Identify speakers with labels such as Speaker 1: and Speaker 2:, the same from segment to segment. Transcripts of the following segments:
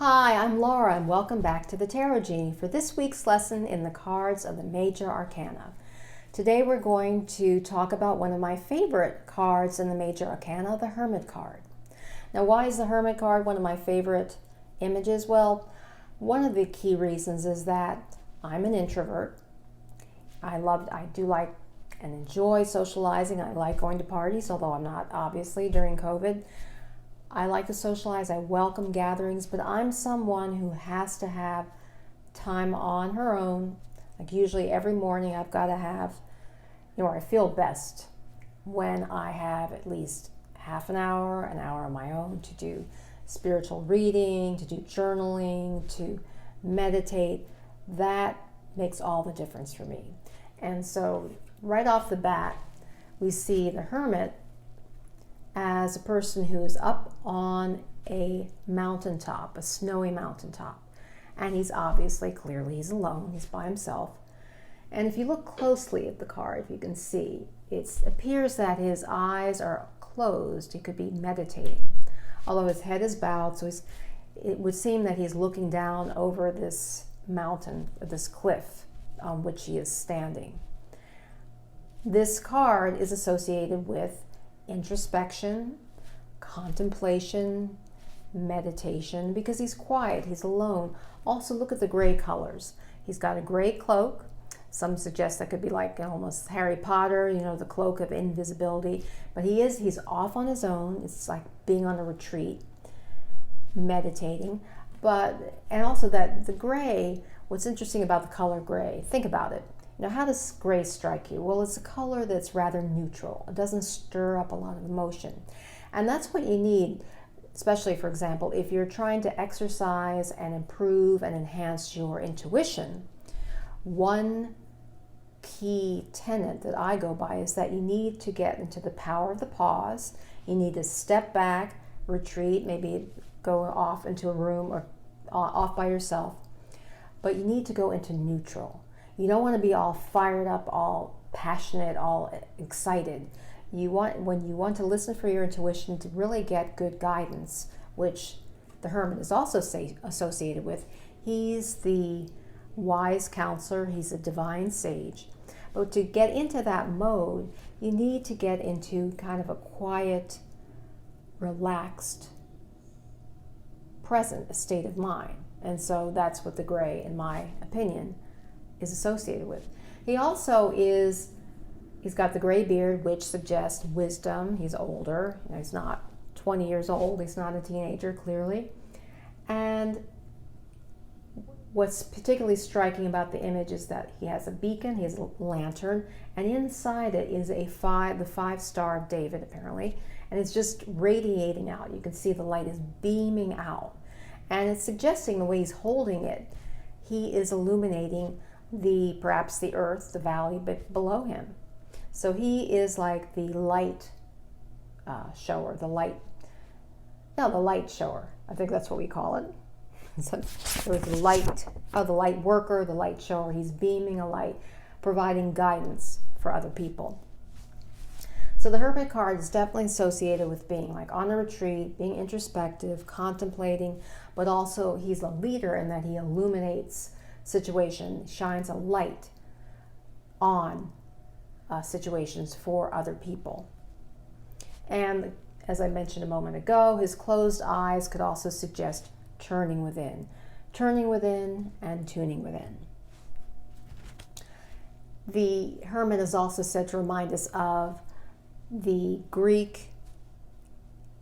Speaker 1: Hi, I'm Laura and welcome back to the Tarot Genie for this week's lesson in the cards of the Major Arcana. Today we're going to talk about one of my favorite cards in the Major Arcana, the Hermit Card. Now, why is the Hermit Card one of my favorite images? Well, one of the key reasons is that I'm an introvert. I do like and enjoy socializing. I like going to parties, although I'm not, obviously, during COVID. I like to socialize, I welcome gatherings, but I'm someone who has to have time on her own. Like usually every morning I've got to have, I feel best when I have at least half an hour on my own to do spiritual reading, to do journaling, to meditate. That makes all the difference for me. And so right off the bat, we see the Hermit as a person who is up on a mountaintop, a snowy mountaintop. And he's clearly he's alone, he's by himself. And if you look closely at the card, you can see it appears that his eyes are closed. He could be meditating, although his head is bowed, so it would seem that he's looking down over this mountain, this cliff on which he is standing. This card is associated with introspection, contemplation, meditation, because he's quiet, he's alone. Also, look at the gray colors. He's got a gray cloak. Some suggest that could be like almost Harry Potter, the cloak of invisibility. But he's off on his own. It's like being on a retreat, meditating. And also that the gray, what's interesting about the color gray, think about it. Now, how does gray strike you? Well, it's a color that's rather neutral. It doesn't stir up a lot of emotion. And that's what you need, especially, for example, if you're trying to exercise and improve and enhance your intuition. One key tenet that I go by is that you need to get into the power of the pause. You need to step back, retreat, maybe go off into a room or off by yourself. But you need to go into neutral. You don't want to be all fired up, all passionate, all excited. When you want to listen for your intuition to really get good guidance, which the Hermit is also associated with. He's the wise counselor. He's a divine sage. But to get into that mode, you need to get into kind of a quiet, relaxed, present state of mind. And so that's what the gray, in my opinion, is associated with. He's got the gray beard, which suggests wisdom. He's older. He's not 20 years old. He's not a teenager, clearly. And what's particularly striking about the image is that he has a beacon, he has a lantern, and inside it is the 5 Star of David, apparently, and it's just radiating out. You can see the light is beaming out. And it's suggesting the way he's holding it, he is illuminating perhaps the earth, the valley, but below him. So he is like the light shower, the light shower. I think that's what we call it. So there's the light worker, the light shower. He's beaming a light, providing guidance for other people. So the Hermit card is definitely associated with being like on a retreat, being introspective, contemplating, but also he's a leader in that he illuminates situation, shines a light on situations for other people. And as I mentioned a moment ago, his closed eyes could also suggest turning within and tuning within. The Hermit is also said to remind us of the Greek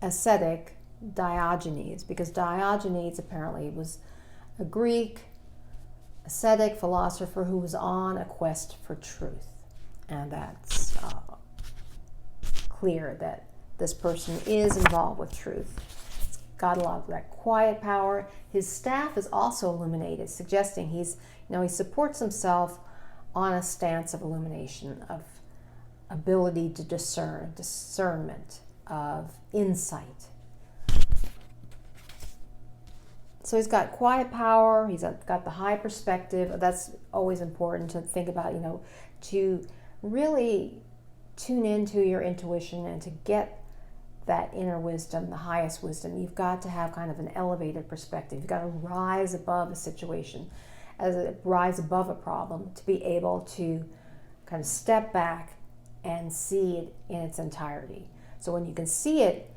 Speaker 1: ascetic Diogenes, because Diogenes apparently was a Greek ascetic philosopher who was on a quest for truth. And that's clear that this person is involved with truth. He's got a lot of that quiet power. His staff is also illuminated, suggesting he supports himself on a stance of illumination, of ability to discernment, of insight. So he's got quiet power, he's got the high perspective. That's always important to think about, to really tune into your intuition and to get that inner wisdom, the highest wisdom. You've got to have kind of an elevated perspective. You've got to rise above a situation, rise above a problem, to be able to kind of step back and see it in its entirety. So when you can see it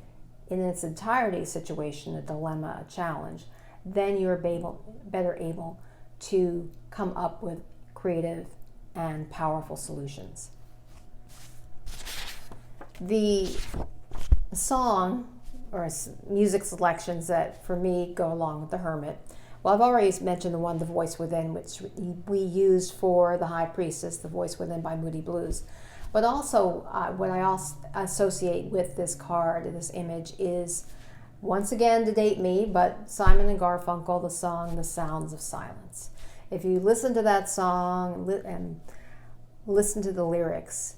Speaker 1: in its entirety, situation, a dilemma, a challenge, then you're better able to come up with creative and powerful solutions. The song or music selections that for me go along with the Hermit, well, I've already mentioned the one, The Voice Within, which we used for The High Priestess, The Voice Within by Moody Blues. But also, what I also associate with this card, this image, is, once again, to date me, but Simon and Garfunkel, the song, The Sounds of Silence. If you listen to that song and listen to the lyrics,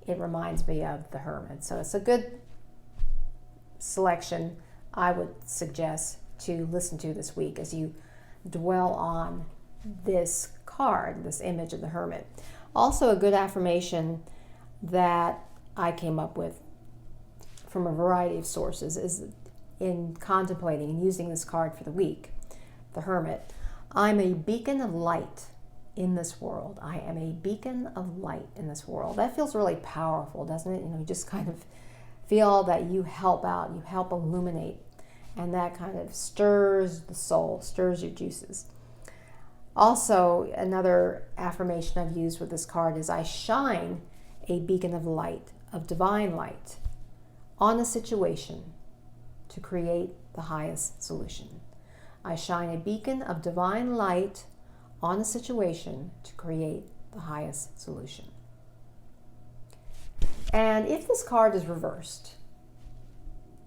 Speaker 1: it reminds me of the Hermit. So it's a good selection I would suggest to listen to this week as you dwell on this card, this image of the Hermit. Also, a good affirmation that I came up with from a variety of sources is in contemplating and using this card for the week, the Hermit. I'm a beacon of light in this world. I am a beacon of light in this world. That feels really powerful, doesn't it? You just kind of feel that you help out, you help illuminate, and that kind of stirs the soul, stirs your juices. Also, another affirmation I've used with this card is, I shine a beacon of light, of divine light, on a situation to create the highest solution. I shine a beacon of divine light on a situation to create the highest solution. And if this card is reversed,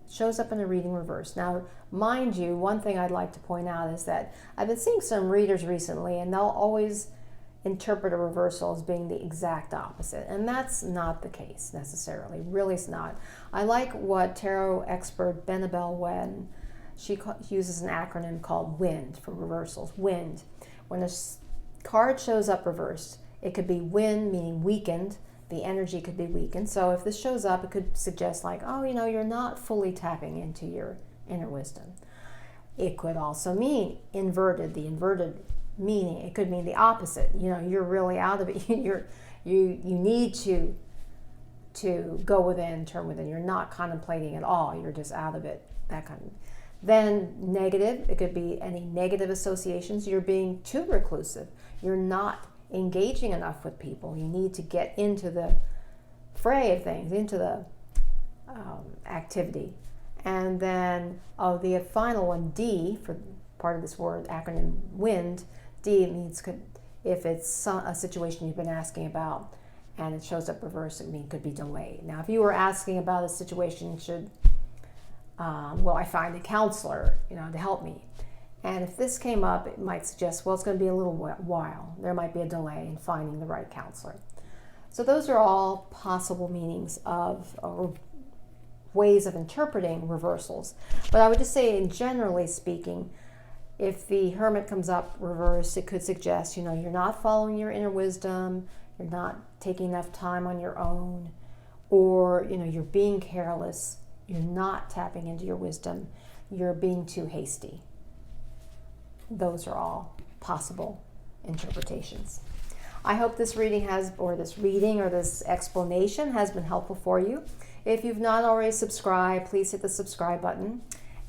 Speaker 1: shows up in a reading reverse. Now, mind you, one thing I'd like to point out is that I've been seeing some readers recently, and they'll always interpret a reversal as being the exact opposite. And that's not the case necessarily. Really, it's not. I like what tarot expert Benabel Wen, she uses an acronym called WIND for reversals. WIND. When a card shows up reversed, it could be wind, meaning weakened. The energy could be weakened. So if this shows up, it could suggest like, oh, you're not fully tapping into your inner wisdom. It could also mean inverted, the inverted meaning. It could mean the opposite. You're really out of it. You need to go within, turn within. You're not contemplating at all. You're just out of it. That kind of. Then negative. It could be any negative associations. You're being too reclusive. You're not engaging enough with people. You need to get into the fray of things, into the activity. And then the final one, D, for part of this word acronym WIND, D means if it's a situation you've been asking about and it shows up reverse, it could be delayed. Now, if you were asking about a situation, I find a counselor, to help me. And if this came up, it might suggest, it's going to be a little while. There might be a delay in finding the right counselor. So those are all possible meanings of, or ways of interpreting reversals. But I would just say, generally speaking, if the Hermit comes up reversed, it could suggest, you're not following your inner wisdom, you're not taking enough time on your own, or, you're being careless, you're not tapping into your wisdom, you're being too hasty. Those are all possible interpretations. I hope this reading or this explanation has been helpful for you. If you've not already subscribed, please hit the subscribe button.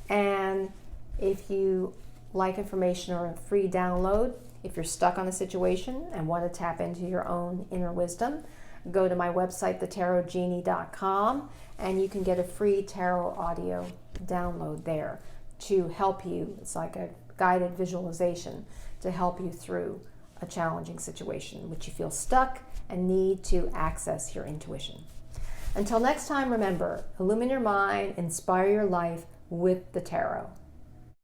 Speaker 1: And if you like information or a free download, if you're stuck on a situation and want to tap into your own inner wisdom, go to my website, thetarotgenie.com, and you can get a free tarot audio download there to help you. It's like a guided visualization to help you through a challenging situation in which you feel stuck and need to access your intuition. Until next time, remember, illumine your mind, inspire your life with the tarot.